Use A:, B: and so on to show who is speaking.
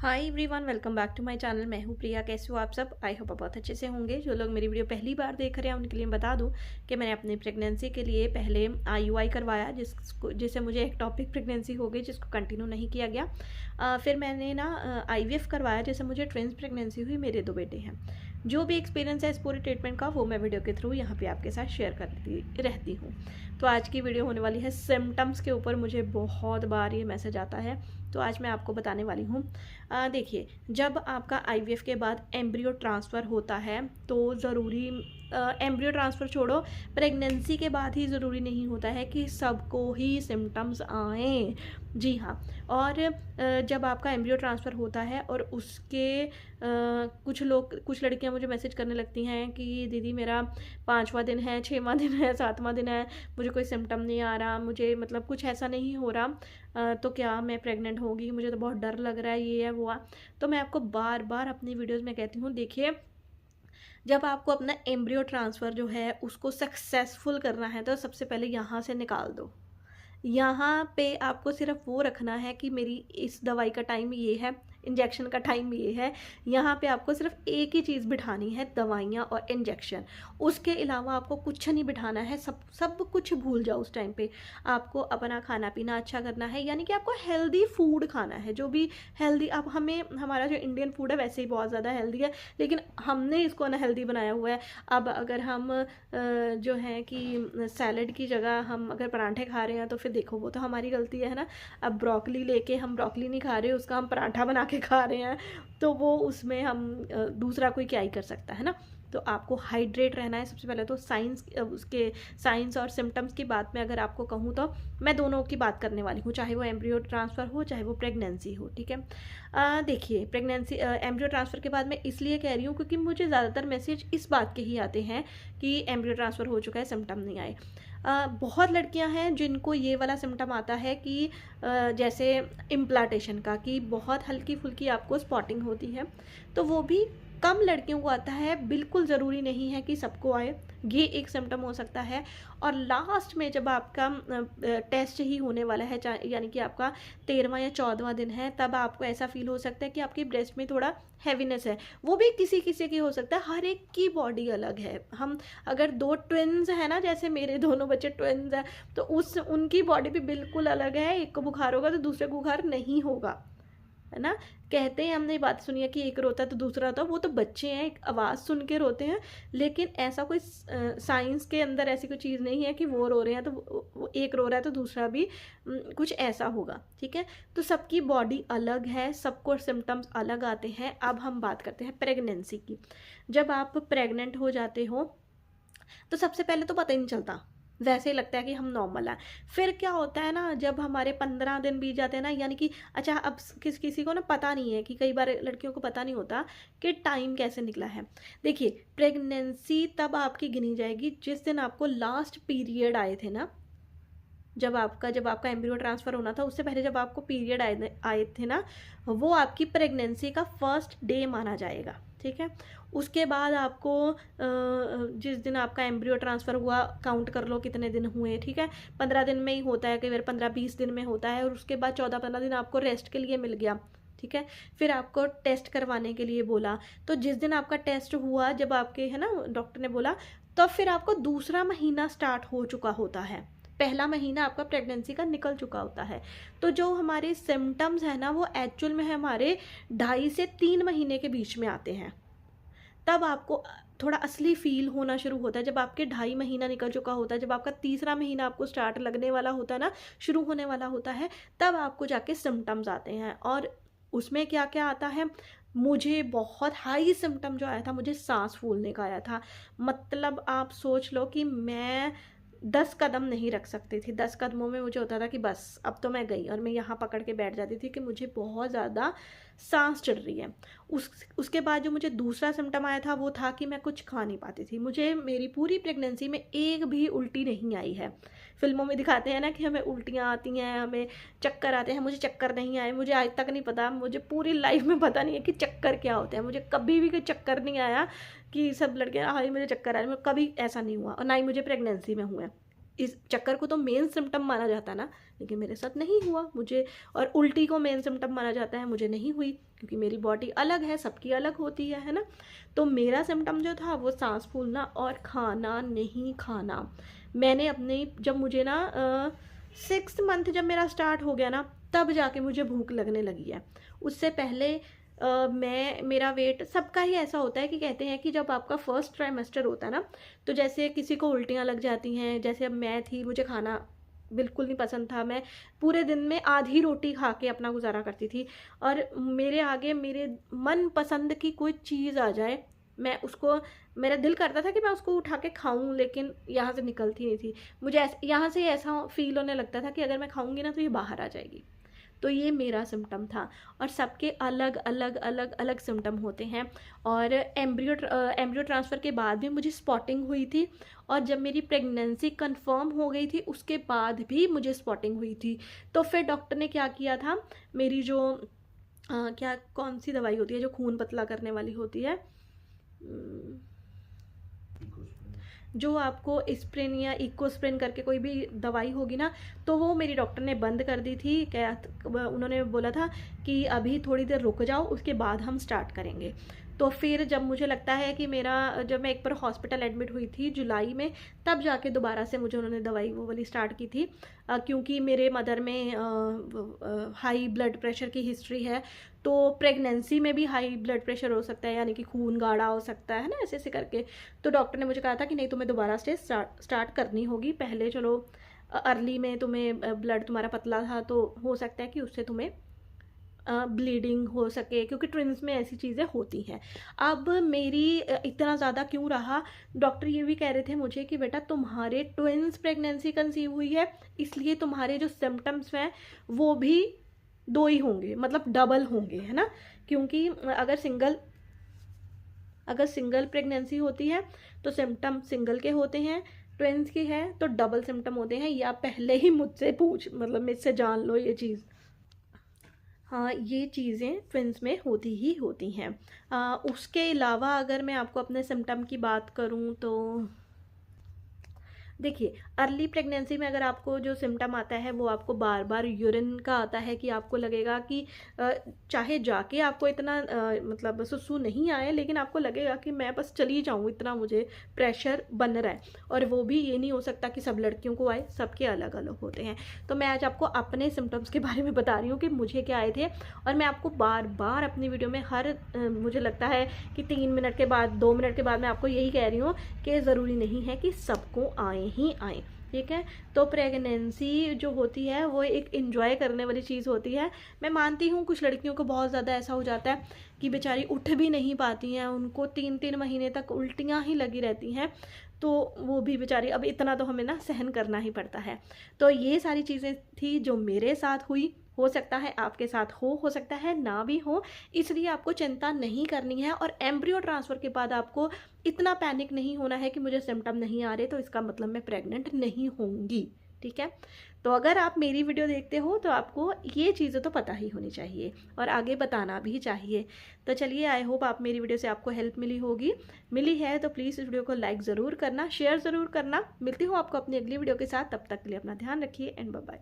A: Hi everyone, welcome back to my channel. मैं हूँ प्रिया। कैसे हो आप सब? आई होप आप बहुत अच्छे से होंगे। जो लोग मेरी वीडियो पहली बार देख रहे हैं उनके लिए मैं बता दूँ कि मैंने अपनी प्रेगनेंसी के लिए पहले IUI करवाया, जिससे मुझे एक टॉपिक प्रेगनेंसी हो गई जिसको कंटिन्यू नहीं किया गया। फिर मैंने ना IVF करवाया, जिससे मुझे ट्विंस प्रेगनेंसी हुई। मेरे 2 बेटे हैं। जो भी एक्सपीरियंस है इस पूरे ट्रीटमेंट का, वो मैं वीडियो के थ्रू यहाँ पे आपके साथ शेयर करती रहती हूँ। तो आज की वीडियो होने वाली है सिम्टम्स के ऊपर। मुझे बहुत बार ये मैसेज आता है, तो आज मैं आपको बताने वाली हूँ। देखिए, जब आपका IVF के बाद एम्ब्रियो ट्रांसफ़र होता है तो ज़रूरी एम्ब्रियो ट्रांसफ़र छोड़ो, प्रेगनेंसी के बाद ही ज़रूरी नहीं होता है कि सबको ही सिम्टम्स आएँ। जी हाँ। और जब आपका एम्ब्रियो ट्रांसफ़र होता है और उसके कुछ लड़कियां मुझे मैसेज करने लगती हैं कि दीदी मेरा 5वां दिन है, 6वां दिन है, 7वां दिन है, मुझे कोई सिम्टम नहीं आ रहा, मुझे मतलब कुछ ऐसा नहीं हो रहा, तो क्या मैं प्रेग्नेंट होगी? मुझे तो बहुत डर लग रहा है, ये है वो है। तो मैं आपको बार बार अपनी वीडियोज़ में कहती हूँ, देखिए, जब आपको अपना एम्ब्रियो ट्रांसफ़र जो है उसको सक्सेसफुल करना है तो सबसे पहले यहाँ से निकाल दो। यहाँ पे आपको सिर्फ वो रखना है कि मेरी इस दवाई का टाइम ये है, इंजेक्शन का टाइम ये है। यहाँ पे आपको सिर्फ एक ही चीज़ बिठानी है, दवाइयाँ और इंजेक्शन। उसके अलावा आपको कुछ नहीं बिठाना है, सब सब कुछ भूल जाओ उस टाइम पे। आपको अपना खाना पीना अच्छा करना है, यानी कि आपको हेल्दी फूड खाना है, जो भी हेल्दी। अब हमारा जो इंडियन फूड है वैसे ही बहुत ज़्यादा हेल्दी है, लेकिन हमने इसको अनहेल्दी बनाया हुआ है। अब अगर हम जो है कि सैलड की जगह हम अगर पराठे खा रहे हैं तो फिर देखो, वो तो हमारी गलती है ना। अब ब्रोकली लेके हम ब्रोकली नहीं खा रहे, उसका हम पराठा बना के खा रहे हैं, तो वो उसमें हम दूसरा कोई क्या ही कर सकता है ना। तो आपको हाइड्रेट रहना है सबसे पहले। तो उसके साइंस और सिम्टम्स की बात में अगर आपको कहूँ तो मैं दोनों की बात करने वाली हूँ, चाहे वो एम्ब्रियो ट्रांसफ़र हो चाहे वो प्रेगनेंसी हो, ठीक है। देखिए, प्रेगनेंसी एम्ब्रियो ट्रांसफ़र के बाद मैं इसलिए कह रही हूँ क्योंकि मुझे ज़्यादातर मैसेज इस बात के ही आते हैं कि एम्ब्रियो ट्रांसफ़र हो चुका है, सिम्टम नहीं आए। बहुत लड़कियां हैं जिनको ये वाला सिम्टम आता है कि जैसे इम्प्लांटेशन का, कि बहुत हल्की फुल्की आपको स्पॉटिंग होती है, तो वो भी कम लड़कियों को आता है। बिल्कुल ज़रूरी नहीं है कि सबको आए, ये एक सिम्टम हो सकता है। और लास्ट में जब आपका टेस्ट ही होने वाला है, यानी कि आपका 13वां या 14वां दिन है, तब आपको ऐसा फील हो सकता है कि आपकी ब्रेस्ट में थोड़ा हैवीनेस है। वो भी किसी किसी की हो सकता है, हर एक की बॉडी अलग है। हम अगर 2 ट्विन्स हैं ना, जैसे मेरे दोनों बच्चे ट्विन्स हैं, तो उनकी बॉडी भी बिल्कुल अलग है। एक को बुखार होगा तो दूसरे को बुखार नहीं होगा, है ना। कहते हैं, हमने बात सुनी है कि एक रोता है तो दूसरा रोता है, वो तो बच्चे हैं, एक आवाज़ सुन के रोते हैं। लेकिन ऐसा कोई साइंस के अंदर ऐसी कोई चीज़ नहीं है कि वो रो रहे हैं तो वो एक रो रहा है तो दूसरा भी कुछ ऐसा होगा, ठीक है। तो सबकी बॉडी अलग है, सबको सिम्टम्स अलग आते हैं। अब हम बात करते हैं प्रेगनेंसी की। जब आप प्रेग्नेंट हो जाते हो तो सबसे पहले तो पता ही नहीं चलता, वैसे ही लगता है कि हम नॉर्मल हैं। फिर क्या होता है ना, जब हमारे 15 दिन बीत जाते हैं ना, यानी कि अच्छा, अब किसी को ना पता नहीं है, कि कई बार लड़कियों को पता नहीं होता कि टाइम कैसे निकला है। देखिए, प्रेगनेंसी तब आपकी गिनी जाएगी जिस दिन आपको लास्ट पीरियड आए थे ना। जब आपका एम्ब्रियो ट्रांसफ़र होना था, उससे पहले जब आपको पीरियड आए थे ना, वो आपकी प्रेगनेंसी का फर्स्ट डे माना जाएगा, ठीक है। उसके बाद आपको जिस दिन आपका एम्ब्रियो ट्रांसफ़र हुआ, काउंट कर लो कितने दिन हुए, ठीक है। 15 दिन में ही होता है, कई बार 15-20 दिन में होता है, और उसके बाद 14-15 दिन आपको रेस्ट के लिए मिल गया, ठीक है। फिर आपको टेस्ट करवाने के लिए बोला, तो जिस दिन आपका टेस्ट हुआ, जब आपके, है ना, डॉक्टर ने बोला, तब फिर आपको दूसरा महीना स्टार्ट हो चुका होता है। पहला महीना आपका प्रेगनेंसी का निकल चुका होता है। तो जो हमारे सिम्टम्स हैं ना, वो एक्चुअल में हमारे 2.5 से 3 महीने के बीच में आते हैं। तब आपको थोड़ा असली फील होना शुरू होता है, जब आपके 2.5 महीना निकल चुका होता है, जब आपका तीसरा महीना आपको स्टार्ट लगने वाला होता है ना, शुरू होने वाला होता है, तब आपको जाके सिम्टम्स आते हैं। और उसमें क्या क्या आता है, मुझे बहुत हाई सिम्टम जो आया था, मुझे सांस फूलने का आया था। मतलब आप सोच लो कि मैं 10 कदम नहीं रख सकती थी। 10 कदमों में मुझे होता था कि बस अब तो मैं गई, और मैं यहाँ पकड़ के बैठ जाती थी कि मुझे बहुत ज़्यादा सांस चढ़ रही है। उसके बाद जो मुझे दूसरा सिम्टम आया था, वो था कि मैं कुछ खा नहीं पाती थी। मुझे मेरी पूरी प्रेगनेंसी में एक भी उल्टी नहीं आई है। फिल्मों में दिखाते हैं ना कि हमें उल्टियाँ आती हैं, हमें चक्कर आते हैं, मुझे चक्कर नहीं आए। मुझे आज तक नहीं पता, मुझे पूरी लाइफ में पता नहीं है कि चक्कर क्या होते हैं। मुझे कभी भी कोई चक्कर नहीं आया कि सब लड़के हाँ मुझे चक्कर आए, कभी ऐसा नहीं हुआ, और ना ही मुझे प्रेगनेंसी में हुआ है। इस चक्कर को तो मेन सिम्टम माना जाता है ना, लेकिन मेरे साथ नहीं हुआ मुझे। और उल्टी को मेन सिम्टम माना जाता है, मुझे नहीं हुई, क्योंकि मेरी बॉडी अलग है, सबकी अलग होती है ना। तो मेरा सिम्टम जो था वो सांस फूलना और खाना नहीं खाना। मैंने अपने जब मुझे ना 6th मंथ जब मेरा स्टार्ट हो गया ना, तब जाके मुझे भूख लगने लगी है। उससे पहले मेरा वेट, सबका ही ऐसा होता है कि कहते हैं कि जब आपका फर्स्ट ट्राइमेस्टर होता है ना, तो जैसे किसी को उल्टियाँ लग जाती हैं, जैसे अब मैं थी, मुझे खाना बिल्कुल नहीं पसंद था, मैं पूरे दिन में आधी रोटी खा के अपना गुजारा करती थी। और मेरे आगे मेरे मन पसंद की कोई चीज़ आ जाए, मैं उसको, मेरा दिल करता था कि मैं उसको उठा के खाऊं, लेकिन यहाँ से निकलती नहीं थी। मुझे यहाँ से ऐसा फील होने लगता था कि अगर मैं खाऊंगी ना तो ये बाहर आ जाएगी। तो ये मेरा सिम्टम था। और सबके अलग अलग अलग अलग सिम्टम होते हैं। और एम्ब्रियो ट्रांसफ़र के बाद भी मुझे स्पॉटिंग हुई थी, और जब मेरी प्रेगनेंसी कंफर्म हो गई थी उसके बाद भी मुझे स्पॉटिंग हुई थी। तो फिर डॉक्टर ने क्या किया था, मेरी जो क्या कौन सी दवाई होती है जो खून पतला करने वाली होती है, जो आपको स्प्रिन या इकोस्प्रिन करके कोई भी दवाई होगी ना, तो वो मेरी डॉक्टर ने बंद कर दी थी। क्या उन्होंने बोला था कि अभी थोड़ी देर रुक जाओ, उसके बाद हम स्टार्ट करेंगे। तो फिर जब मुझे लगता है कि जब मैं एक बार हॉस्पिटल एडमिट हुई थी जुलाई में, तब जाके दोबारा से मुझे उन्होंने दवाई वो वाली स्टार्ट की थी, क्योंकि मेरे मदर में हाई ब्लड प्रेशर की हिस्ट्री है। तो प्रेगनेंसी में भी हाई ब्लड प्रेशर हो सकता है, यानी कि खून गाढ़ा हो सकता है ना, ऐसे ऐसे करके। तो डॉक्टर ने मुझे कहा था कि नहीं, तुम्हें दोबारा स्टेज स्टार्ट करनी होगी। पहले चलो अर्ली में तुम्हें ब्लड तुम्हारा पतला था, तो हो सकता है कि उससे तुम्हें ब्लीडिंग हो सके, क्योंकि ट्विंस में ऐसी चीज़ें होती हैं। अब मेरी इतना ज़्यादा क्यों रहा, डॉक्टर ये भी कह रहे थे मुझे कि बेटा तुम्हारे ट्विंस प्रेगनेंसी कंसीव हुई है, इसलिए तुम्हारे जो सिम्टम्स हैं वो भी 2 ही होंगे, मतलब डबल होंगे, है ना। क्योंकि अगर सिंगल प्रेगनेंसी होती है तो सिम्टम सिंगल के होते हैं, ट्विंस की है तो डबल सिम्टम होते हैं। या पहले ही मुझसे जान लो ये चीज़। हाँ, ये चीज़ें ट्विंस में होती ही होती हैं। उसके अलावा अगर मैं आपको अपने सिम्टम की बात करूँ तो देखिए, अर्ली प्रेगनेंसी में अगर आपको जो सिम्टम आता है वो आपको बार बार यूरिन का आता है, कि आपको लगेगा कि चाहे जाके आपको इतना मतलब सुसु नहीं आए, लेकिन आपको लगेगा कि मैं बस चली जाऊँ, इतना मुझे प्रेशर बन रहा है। और वो भी ये नहीं हो सकता कि सब लड़कियों को आए, सबके अलग अलग होते हैं। तो मैं आज आपको अपने सिम्टम्स के बारे में बता रही हूँ कि मुझे क्या आए थे। और मैं आपको बार बार अपनी वीडियो में मुझे लगता है कि 3 मिनट के बाद, 2 मिनट के बाद मैं आपको यही कह रही हूँ कि ज़रूरी नहीं है कि सबको आए ही आए, ठीक है। तो प्रेगनेंसी जो होती है वो एक एंजॉय करने वाली चीज़ होती है। मैं मानती हूँ कुछ लड़कियों को बहुत ज़्यादा ऐसा हो जाता है कि बेचारी उठ भी नहीं पाती हैं, उनको 3-3 महीने तक उल्टियाँ ही लगी रहती हैं। तो वो भी बेचारी, अब इतना तो हमें ना सहन करना ही पड़ता है। तो ये सारी चीज़ें थी जो मेरे साथ हुई। हो सकता है आपके साथ हो सकता है ना भी हो, इसलिए आपको चिंता नहीं करनी है। और एम्ब्रियो ट्रांसफ़र के बाद आपको इतना पैनिक नहीं होना है कि मुझे सिम्टम नहीं आ रहे तो इसका मतलब मैं प्रेग्नेंट नहीं होंगी, ठीक है। तो अगर आप मेरी वीडियो देखते हो तो आपको ये चीज़ें तो पता ही होनी चाहिए और आगे बताना भी चाहिए। तो चलिए, आई होप आप मेरी वीडियो से आपको हेल्प मिली है तो प्लीज़ इस वीडियो को लाइक ज़रूर करना, शेयर ज़रूर करना। मिलती हूँ आपको अपनी अगली वीडियो के साथ, तब तक के लिए अपना ध्यान रखिए एंड बाय बाय।